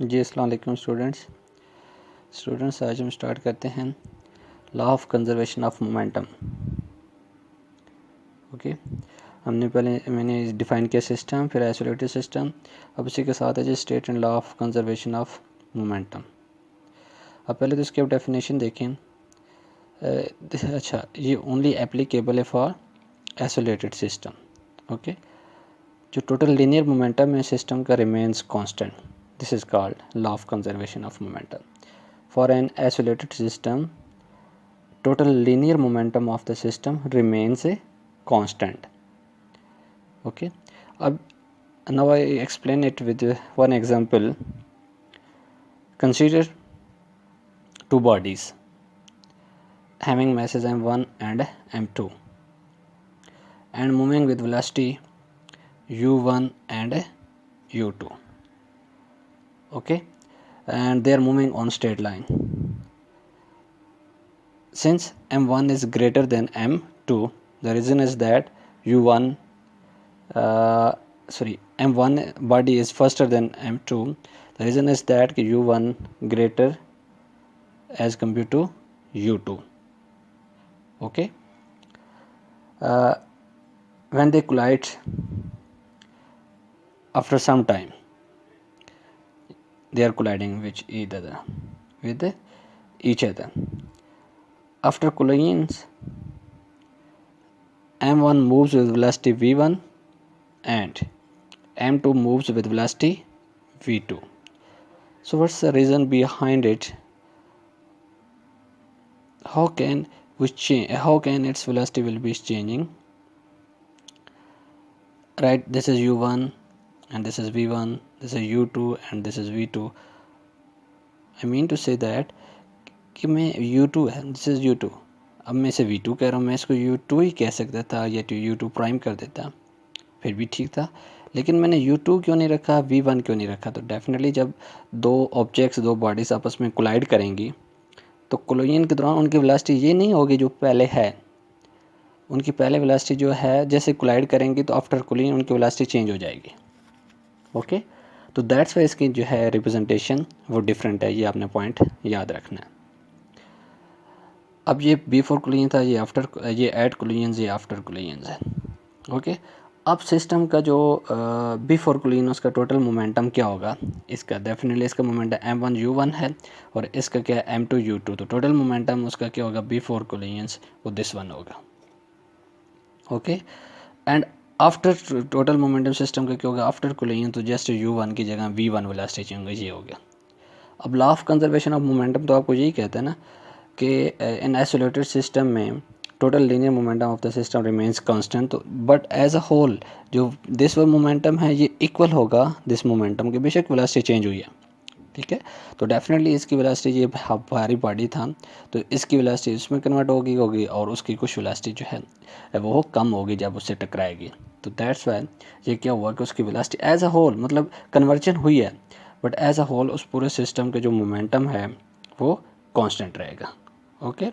जी अस्सलाम वालेकुम स्टूडेंट्स आज हम स्टार्ट करते हैं law of conservation of momentum. Okay, मैंने डिफ़ाइन किया सिस्टम, फिर आइसोलेटेड सिस्टम। अब इसी के साथ है जी state and law of conservation of momentum. अब पहले तो इसकी अब डेफिनेशन देखें। अच्छा, ये ओनली एप्लीकेबल है फॉर आइसोलेटेड सिस्टम। ओके, जो टोटल लीनियर मोमेंटम है सिस्टम का remains constant. This is called law of conservation of momentum. For an isolated system, total linear momentum of the system remains a constant. Okay. Now I explain it with one example. Consider two bodies having masses m1 and m2 and moving with velocity u1 and u2. Okay, and they are moving on straight line. Since m1 is greater than m2, the reason is that u1 m1 body is faster than m2. The reason is that u1 greater as compared to u2. Okay, when they collide after some time, they are colliding with each other. After collisions, m1 moves with velocity v1 and m2 moves with velocity v2. So what's the reason behind it? How can its velocity will be changing? Right, this is u1 and this is v1, this is u2 and this is v2. I mean to say that कि मैं u2 है, this is u2, अब मैं इसे v2 कह रहा हूँ, मैं इसको u2 ही कह सकता था या u2 प्राइम कर देता, फिर भी ठीक था। लेकिन मैंने u2 क्यों नहीं रखा, v1 क्यों नहीं रखा? तो डेफिनेटली जब दो बॉडीज़ आपस में कोलाइड करेंगी तो कोलिजन के दौरान उनकी वेलोसिटी ये नहीं होगी जो पहले है। उनकी पहले वेलोसिटी जो है, जैसे कोलाइड करेंगी तो आफ्टर कोलिजन उनकी वेलोसिटी चेंज हो जाएगी। ओके, तो दैट्स वाई इसकी जो है रिप्रेजेंटेशन वो डिफरेंट है, ये आपने पॉइंट याद रखना है। अब ये बिफोर कोलिजन था, ये एट कोलिजन, ये आफ्टर कोलिजन है। ओके, अब सिस्टम का जो बिफोर कोलिजन उसका टोटल मोमेंटम क्या होगा? इसका डेफिनेटली इसका मोमेंटम m1 u1 है और इसका क्या है m2 u2। तो टोटल मोमेंटम उसका क्या होगा बिफोर कोलिजन? वो दिस वन होगा। Okay, and after total momentum system का क्या होगा आफ्टर कोलिजन? तो जस्ट u1 की जगह v1 वेलोसिटी चेंज होगी, ये हो गया। अब law of conservation of momentum तो आपको यही कहता है ना कि इन आइसोलेटेड सिस्टम में total linear momentum of the system remains constant. तो बट एज अ होल जो दिस मोमेंटम है ये इक्वल होगा दिस मोमेंटम के, बेशक वेलोसिटी चेंज हुई है। ठीक है, तो डेफिनेटली इसकी वेलोसिटी ये भारी बॉडी था तो इसकी वेलोसिटी इसमें कन्वर्ट होगी और उसकी कुछ वेलोसिटी जो है वो कम होगी जब उससे टकराएगी। तो दैट्स वाई ये क्या हुआ कि उसकी वेलोसिटी एज अ होल, मतलब कन्वर्जन हुई है बट एज अ होल उस पूरे सिस्टम के जो मोमेंटम है वो कांस्टेंट रहेगा। ओके,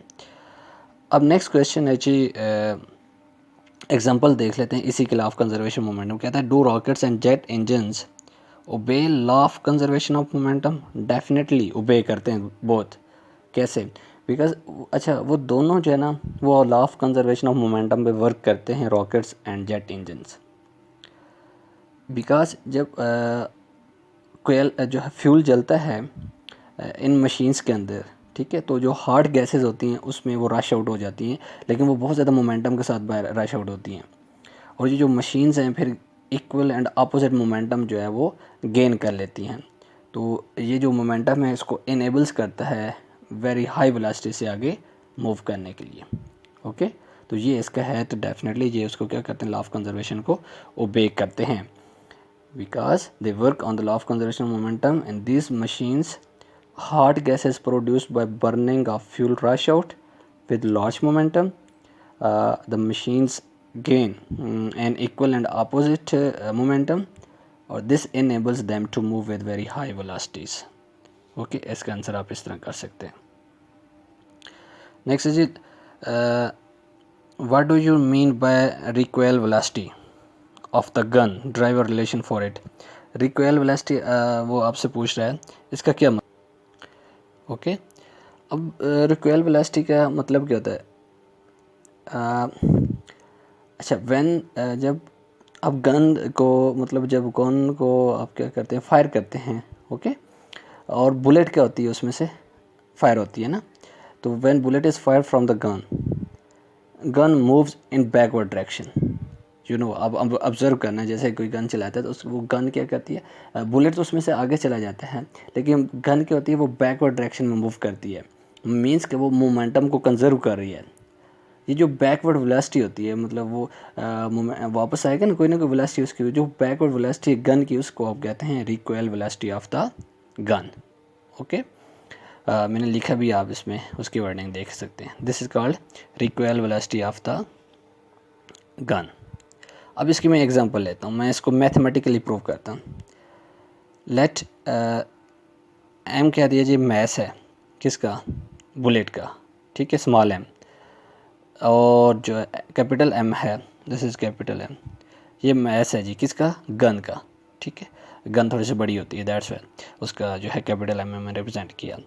अब नेक्स्ट क्वेश्चन है जी, एग्जांपल देख लेते हैं इसी के लॉ ऑफ कंजर्वेशन मोमेंटम। कहता है do rockets and jet engines obey law of conservation of momentum? Definitely obey करते हैं बोथ। कैसे? बिकॉज अच्छा, वो दोनों जो है ना वो law of conservation of momentum पे वर्क करते हैं, rockets and jet engines. Because जब कोयल जो है फ्यूल जलता है इन मशीन्स के अंदर, ठीक है, तो जो हार्ड गैसेस होती हैं उसमें वो रश आउट हो जाती हैं, लेकिन वो बहुत ज़्यादा मोमेंटम के साथ बाहर रश आउट होती हैं। और ये जो मशीन्स हैं फिर इक्वल एंड अपोजिट मोमेंटम जो है वो गेन कर लेती हैं। तो ये जो मोमेंटम है इसको इनेबल्स करता है वेरी हाई वेलोसिटी से आगे मूव करने के लिए। ओके, तो ये इसका है, तो डेफिनेटली ये उसको क्या करते हैं, लॉ ऑफ कंजर्वेशन को ओबे करते हैं because they work on the law of conservation of momentum. In these machines, hot gases produced by burning of fuel rush out with large momentum. The machines gain an equal and opposite momentum, or this enables them to move with very high velocities. Okay, इसका answer आप इस तरह कर सकते हैं। Next is it, what do you mean by recoil velocity of the gun, driver relation for it? Recoil velocity वो आपसे पूछ रहा है, इसका क्या मतलब। ओके, अब रिकॉइल वेलोसिटी का मतलब क्या होता है। अच्छा, जब आप गन को मतलब जब गन को आप क्या करते हैं, फायर करते हैं। ओके, और बुलेट क्या होती है, उसमें से फायर होती है ना। तो when bullet is fire from the gun moves in backward direction. अब ऑब्जर्व करना है, जैसे कोई गन चलाता है तो वो गन क्या करती है, बुलेट तो उसमें से आगे चला जाता है, लेकिन गन क्या होती है, वो बैकवर्ड डायरेक्शन में मूव करती है। मीन्स कि वो मोमेंटम को कंजर्व कर रही है। ये जो बैकवर्ड वेलोसिटी होती है, मतलब वो वापस आएगा ना कोई वेलोसिटी उसकी, जो बैकवर्ड वेलोसिटी गन की, उसको आप कहते हैं recoil velocity of the gun. Okay, मैंने लिखा भी, आप इसमें उसकी वर्डिंग देख सकते हैं। This is called recoil velocity of the gun. अब इसकी मैं एग्जांपल लेता हूँ, मैं इसको मैथमेटिकली प्रूव करता हूँ। लेट एम कह दिया जी, मैस है किसका, बुलेट का, ठीक है, स्मॉल एम। और जो कैपिटल एम है, दिस इज़ कैपिटल एम, ये मैस है जी किसका, गन का, ठीक है। गन थोड़ी सी बड़ी होती है, दैट्स वाई उसका जो है कैपिटल एम में रिप्रेजेंट किया।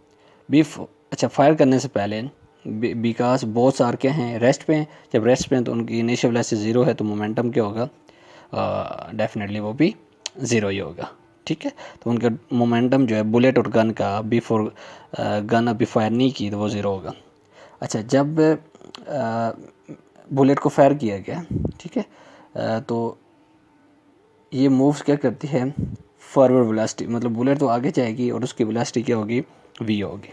अच्छा, फायर करने से पहले बिकॉज बोथ आर क्या हैं, रेस्ट पे हैं। जब रेस्ट पे हैं तो उनकी इनिशियल वेलोसिटी ज़ीरो है, तो मोमेंटम क्या होगा, डेफिनेटली वो भी ज़ीरो ही होगा, ठीक है। तो उनका मोमेंटम जो है बुलेट और गन का, बिफोर गन अभी फायर नहीं की तो वो ज़ीरो होगा। अच्छा, जब बुलेट को फायर किया गया, ठीक है, तो ये मूव्स क्या करती है, फॉरवर्ड वेलोसिटी, मतलब बुलेट तो आगे जाएगी और उसकी वेलोसिटी क्या होगी, वी होगी।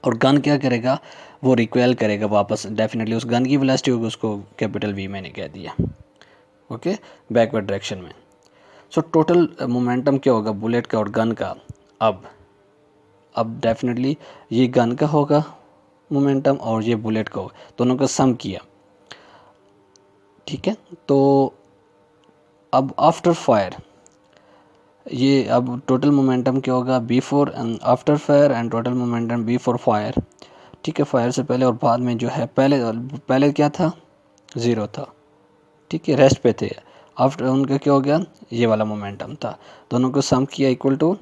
और गन क्या करेगा, वो रिक्वेल करेगा वापस, डेफिनेटली उस गन की वेलोसिटी होगी, उसको कैपिटल वी मैंने कह दिया। ओके, बैकवर्ड डायरेक्शन में। सो टोटल मोमेंटम क्या होगा बुलेट का और गन का। अब डेफिनेटली ये गन का होगा मोमेंटम और ये बुलेट का होगा, दोनों का सम किया, ठीक है। तो अब आफ्टर फायर ये अब टोटल मोमेंटम क्या होगा, before and after fire, and total momentum before fire, ठीक है। फायर से पहले और बाद में जो है, पहले क्या था, ज़ीरो था, ठीक है, रेस्ट पे थे। आफ्टर उनका क्या हो गया, ये वाला मोमेंटम था, दोनों को सम किया equal to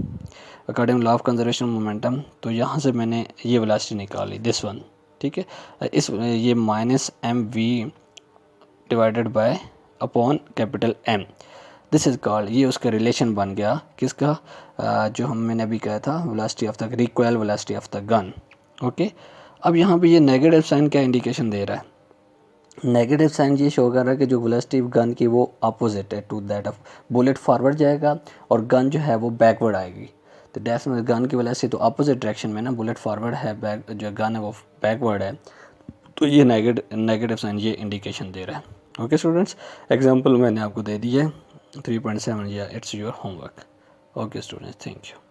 according law of conservation momentum. तो यहाँ से मैंने ये वेलोसिटी निकाली, दिस वन, ठीक है। ये minus M V divided by upon capital M, this is called, ये उसका रिलेशन बन गया किसका, जो मैंने अभी कहा था, velocity of the recoil velocity of the gun. Okay, अब यहाँ पे ये नेगेटिव साइन क्या इंडिकेशन दे रहा है, नेगेटिव साइन ये शो कर रहा है कि जो वेलोसिटी गन की वो अपोजिट है to that of bullet, forward जाएगा और गन जो है वो बैकवर्ड आएगी। तो डेफिनेटली गन की वेलोसिटी तो अपोजिट डायरेक्शन में ना, बुलेट फॉरवर्ड है, बैक जो गन है वो बैकवर्ड है, तो ये नेगेटिव साइन ये इंडिकेशन दे रहा है। ओके स्टूडेंट्स, एग्जांपल मैंने आपको दे दी है 3.7, या it's your homework. Okay students, thank you.